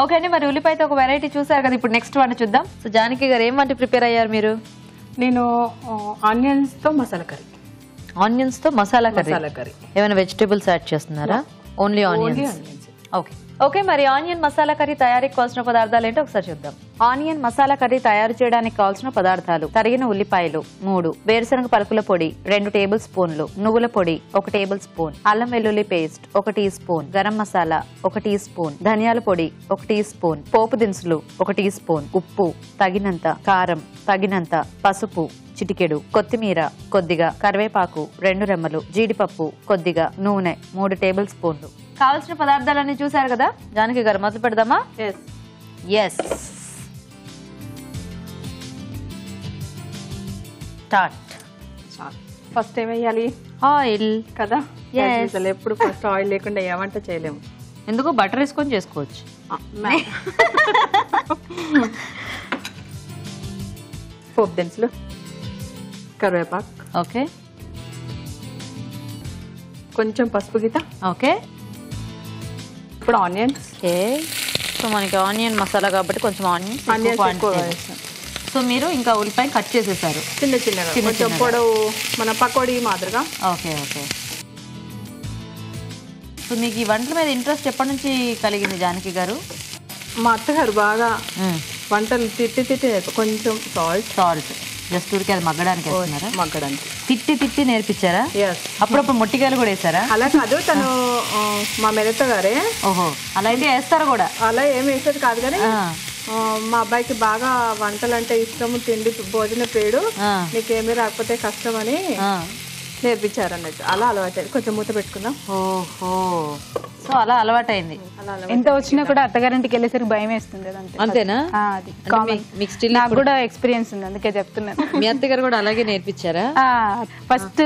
Okay అండి, మరి ఉల్లిపాయతో ఒక వెరైటీ చూసారు కదా, ఇప్పుడు నెక్స్ట్ వంట చూద్దాం. సో జానకి గారు ఏం వంట ప్రిపేర్ అయ్యారు మీరు? నేను ఆనియన్స్ తో మసాలా కర్రీ. ఆనియన్స్ తో మసాలా కర్రీ. ఏమైనా వెజిటేబుల్స్ యాడ్ చేస్తున్నారా? Only onions. ఓకే ఓకే, మరి ఆనియన్ మసాలా కర్రీ తయారీకి కావాల్సిన పదార్థాలు ఏంటో ఒకసారి చూద్దాం. ఆనియన్ మసాలా కర్రీ తయారు చేయడానికి కావాల్సిన పదార్థాలు: తరిగిన ఉల్లిపాయలు 3, వేరుశనగ పలుకుల పొడి 2 టేబుల్ స్పూన్లు, నువ్వుల పొడి 1 టేబుల్ స్పూన్, అల్లం వెల్లుల్లి paste 1 teaspoon, garam masala 1 teaspoon, ధనియాల పొడి 1 టీ స్పూన్, పోపు దినుసులు 1 టీ స్పూన్, ఉప్పు తగినంత, కారం తగినంత, పసుపు చిటికెడు, కొత్తిమీర కొద్దిగా, కరివేపాకు 2 రెమ్మలు, జీడిపప్పు కొద్దిగా, నూనె 3 టేబుల్ స్పూన్లు. కావాల్సిన పదార్థాలన్నీ చూసారు కదా జానకి గారు, మొదలు పెడదామా? Yes start. ఫస్ట్ ఏం వేయాలి? ఆయిల్ కదా. ఎప్పుడు ఫస్ట్ ఆయిల్ లేకుండా ఏమంట చేయలేము. ఎందుకు, బటర్ వేసుకొని చేసుకోవచ్చు. పోపు దినుసులు, కరివేపాకు, ఓకే, కొంచెం పసుపు గీత, ఓకే. ఇప్పుడు ఆనియన్స్. ఓకే, సో మనకి ఆనియన్ మసాలా కాబట్టి కొంచెం ఆనియన్స్. సో మీరు ఇంకా ఉల్లిపాయ కట్ చేసేసారు చిన్న చిన్నగా, కొంచెం పొడవు, మన పకోడీ మాదిరిగా. Okay okay. సో మీకు ఈ వంటల మీద ఇంట్రెస్ట్ ఎప్పటి నుంచి కలిగింది జానకి గారు? మా అత్తగారు బాగా వంటలు తిట్టి కొంచెం సాల్ట్ జస్ట్ ఊరికి అది మగ్గడానికి వేస్తున్నారా? మగ్గడానికి తిట్టి నేర్పించారా? అప్పుడప్పుడు మొట్టికాయలు కూడా వేసారా? అలా కాదు, తను మా మెరత గారే. ఓహో, అలా అయితే వేస్తారా కూడా? అలా ఏం వేసేది కాదు కానీ మా అబ్బాయికి బాగా వంటలు అంటే ఇష్టము, తిండి భోజన ప్రియుడు, నీకేమీ రాకపోతే కష్టం అని నేర్పించారు అన్నట్టు. అలా అలవాటు. కొంచెం మూత పెట్టుకుందాం. ఓహో, సో అలా అలవాటైంది. ఎంత వచ్చినా కూడా అత్తగారింటికి వెళ్ళేసరికి భయం వేస్తుంది. అంతేనా? నాకు కూడా ఎక్స్పీరియన్స్ ఉంది, అందుకే చెప్తున్నాను. మీ అత్తగారు కూడా అలాగే నేర్పించారా? ఫస్ట్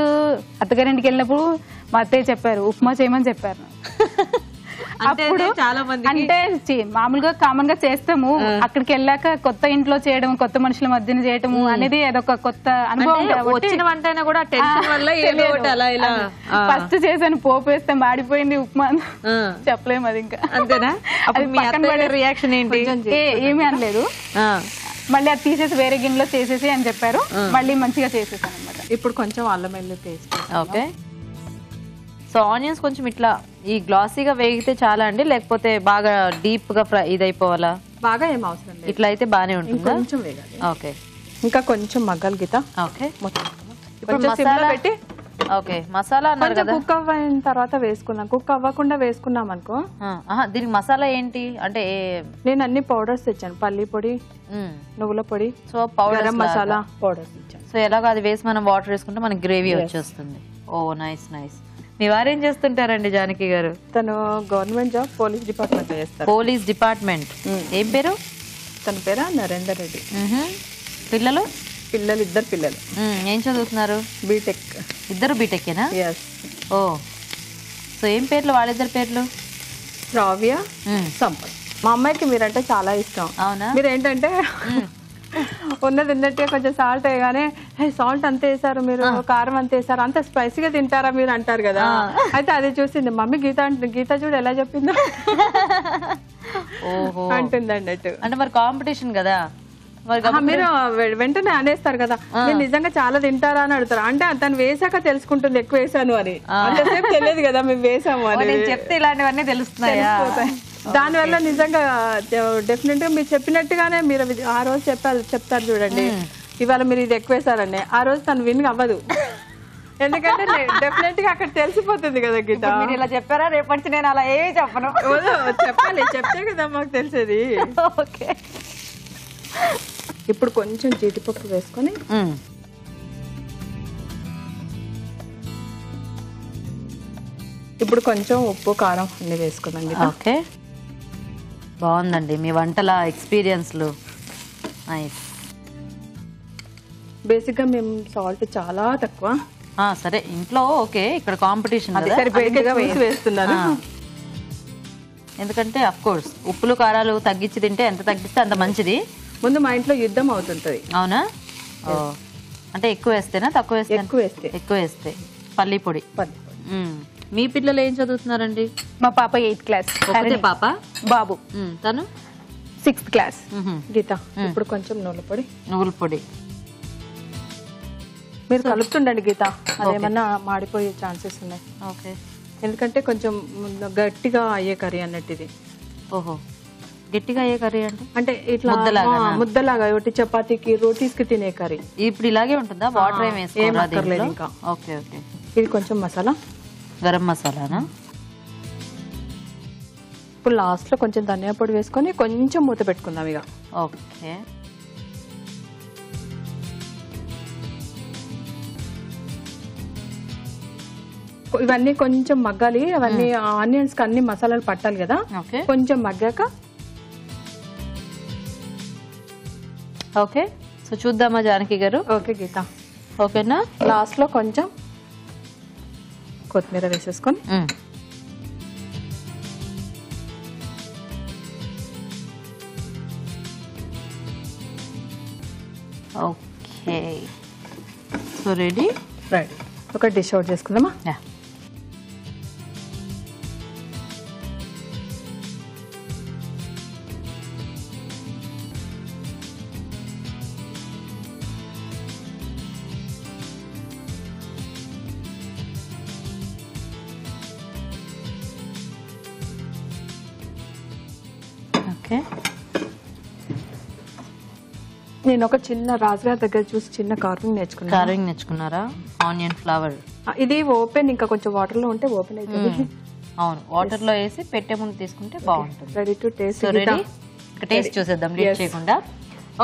అత్తగారింటికి వెళ్ళినప్పుడు మా అత్తయ్య చెప్పారు, ఉప్మా చేయమని చెప్పారు. అప్పుడు చాలా మంది అంటే మామూలుగా కామన్ గా చేస్తాము, అక్కడికి వెళ్ళాక కొత్త ఇంట్లో చేయడం, కొత్త మనుషుల మధ్యన చేయడము అనేది అదొక కొత్త అనుభవం. వచ్చిన వంట అయినా కూడా టెన్షన్ వల్ల ఏదో ఒకటి అలా ఇలా. ఫస్ట్ చేశాను, పోపు వేస్తే మాడిపోయింది ఉప్మా, చెప్పలేము అది. ఇంకా అంతేనా? రియాక్షన్ ఏంటి? ఏమీ అనలేదు. మళ్ళీ అది తీసేసి వేరే గిన్నెలో చేసేసి అని చెప్పారు. మళ్ళీ మంచిగా చేసేసాను అనమాట. ఇప్పుడు కొంచెం అల్లం వెల్లుల్లి పేస్ట్. ఓకే, సో ఆనియన్స్ కొంచెం ఇట్లా ఈ గ్లాసీగా వేగితే చాలా అండి, లేకపోతే బాగా డీప్ గా ఫ్రై ఇదైపోవాలా? బాగా ఏం అవసరం లేదు, ఇట్లా అయితే బానే ఉంటుంది. కొంచెం వేగాలి. ఓకే, ఇంకా కొంచెం మగ్గాలి గీత. ఓకే, ఇప్పుడు మసాలా పెట్టి. ఓకే, మసాలా అన్నారు కదా, కుక్ అవ్వైన తర్వాత వేసుకున్నాం. కుక్ అవ్వకుండా వేసుకున్నాం అనుకో, దీనికి మసాలా ఏంటి అంటే? నేను అన్ని పౌడర్స్ తెచ్చాను, పల్లి పొడి, నువ్వుల పొడి, సో పౌడర్ మసాలా పౌడర్స్ తెచ్చాను. సో ఎలాగో అది వేసి మనం వాటర్ వేసుకుంటే మనకి గ్రేవీ వచ్చేస్తుంది. ఓ నైస్ నైస్. మీ వారేం చేస్తుంటారండి జానకి గారు? తను గవర్నమెంట్ జాబ్, పోలీస్ డిపార్ట్మెంట్ లో చేస్తారు. Police department. ఏం పేరు? తన పేరు నరేందర్ రెడ్డి. పిల్లలు? పిల్లలు 2 పిల్లలు. ఏం చదువుతున్నారు? బీటెక్. ఇద్దరు బీటెక్కేనా? ఓ, సో ఏం పేర్లు వాళ్ళిద్దరు పేర్లు? శ్రావ్య, సంపత్. మా అమ్మాయికి మీరంటే చాలా ఇష్టం. అవునా? మీరేంటంటే ఉన్నది ఉన్నట్టుగా కొంచెం సాల్ట్ వేయగానే, సాల్ట్ అంత వేసారు మీరు, కారం అంత వేసారు, అంత స్పైసీగా తింటారా మీరు అంటారు కదా. అయితే అది చూసింది మమ్మీ, గీత చూడు ఎలా చెప్పిందో అంటుంది అన్నట్టు. అంటే మరి కాంపిటీషన్ కదా, మీరు వెంటనే అనేస్తారు కదా, మీరు నిజంగా చాలా తింటారా అని అడుగుతారు. అంటే తను వేసాక తెలుసుకుంటుంది ఎక్కువ వేసాను అని. అంతసేపు తెలియదు కదా మేము వేసాము అని. చెప్తే ఇలాంటివన్నీ తెలుస్తున్నాయి. దానివల్ల నిజంగా డెఫినెట్ గా మీరు చెప్పినట్టుగానే మీరు ఆ రోజు చెప్తారు చూడండి, ఇవాళ మీరు ఇది ఎక్కువ వేసారని. ఆ రోజు తను విన్ అవ్వదు, ఎందుకంటే డెఫినెట్ గా అక్కడ తెలిసిపోతుంది కదా. గీత మీరు ఇలా చెప్పారా, రేపటి నేను అలా ఏమీ చెప్పను. చెప్పాలి, చెప్తే కదా మాకు తెలిసేది. ఓకే, ఇప్పుడు కొంచెం జీడిపప్పు వేసుకొని, ఇప్పుడు కొంచెం ఉప్పు కారం అన్ని వేసుకుందాం. ఓకే, బాగుందండి మీ వంటల ఎక్స్పీరియన్స్లు. నైస్. బేసిక్ గా మేము సాల్ట్ చాలా తక్కువ. సరే, ఇంట్లో ఓకే, ఇక్కడ కాంపిటీషన్ వేస్తున్నాను. ఎందుకంటే అఫ్ కోర్స్ ఉప్పులు కారాలు తగ్గించి తింటే ఎంత తగ్గిస్తే అంత మంచిది. ముందు మా ఇంట్లో యుద్ధం అవుతుంటది. అవునా? అంటే ఎక్కువ వేస్తేనా తక్కువ వేస్తే? ఎక్కువ వేస్తే. ఎక్కువ వేస్తే పల్లి పొడి. మీ పిల్లలు ఏం చదువుతున్నారండి? మా పాప 8th క్లాస్, ఒకటే పాప? బాబు తను 6th క్లాస్. గీత ఇప్పుడు కొంచెం నువ్వుల పొడి మీరు కలుపుతుండండి గీత, అదేమన్నా మాడిపోయే ఛాన్సెస్ ఉన్నాయి. ఓకే, ఎందుకంటే కొంచెం గట్టిగా అయ్యే కర్రీ అన్నట్టు ఇది. ఓహో, గట్టిగా అయ్యే కర్రీ అంటే ఇట్లా ముద్దలాగా ఒకటి చపాతీకి రోటీస్ కి తినే కర్రీ. ఇప్పుడు ఇలాగే ఉంటుందా? వాటర్ ఏం వేసుకోలేదు ఇంకా. Okay okay. ఇది కొంచెం మసాలా, గరం మసాలానా? ఇప్పుడు లాస్ట్ లో కొంచెం ధనియా పొడి వేసుకొని కొంచెం మూత పెట్టుకుందాం ఇక. ఓకే, ఇవన్నీ కొంచెం మగ్గాలి, అవన్నీ ఆనియన్స్ కి అన్ని మసాలాలు పట్టాలి కదా. కొంచెం మగ్గాక ఓకే. సో చూద్దామా జానకి గారు? ఓకే గీత, ఓకేనా? లాస్ట్ లో కొంచెం కొత్తిమీర వేసేసుకొని ఓకే. So ready. ఒక డిష్ అవుట్ చేసుకుందామా? ఓకే. నేను ఒక చిన్న రాజుగారి దగ్గర చూసి చిన్న కార్వింగ్ నేర్చుకున్నారా? ఆనియన్ ఫ్లవర్ ఇది ఓపెన్, ఇంకా కొంచెం వాటర్ లో ఉంటే ఓపెన్ అవుతుంది. అవును, వాటర్ లో వేసి పెట్టే ముందు తీసుకుంటే బాగుంటుంది. Ready to taste. So ready, taste చూసేద్దాం లేట్ చేయకుండా.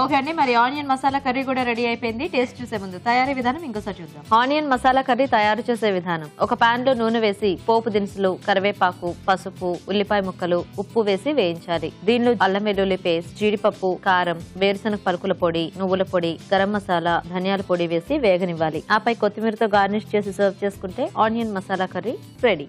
ఓకే అండి, మరి ఆనియన్ మసాలా కర్రీ కూడా రెడీ అయిపోయింది. టేస్ట్ చూసే ముందు తయారీ విధానం ఇంకోసారి చూద్దాం. ఆనియన్ మసాలా కర్రీ తయారు చేసే విధానం: ఒక పాన్ లో నూనె వేసి పోపు దినుసులు, కరివేపాకు, పసుపు, ఉల్లిపాయ ముక్కలు, ఉప్పు వేసి వేయించాలి. దీనిలో అల్లం వెల్లుల్లి పేస్ట్, జీడిపప్పు, కారం, వేరుశనగ పలుకుల పొడి, నువ్వుల పొడి, గరం మసాలా, ధనియాల పొడి వేసి వేగనివ్వాలి. ఆపై కొత్తిమీరతో గార్నిష్ చేసి సర్వ్ చేసుకుంటే ఆనియన్ మసాలా కర్రీ రెడీ.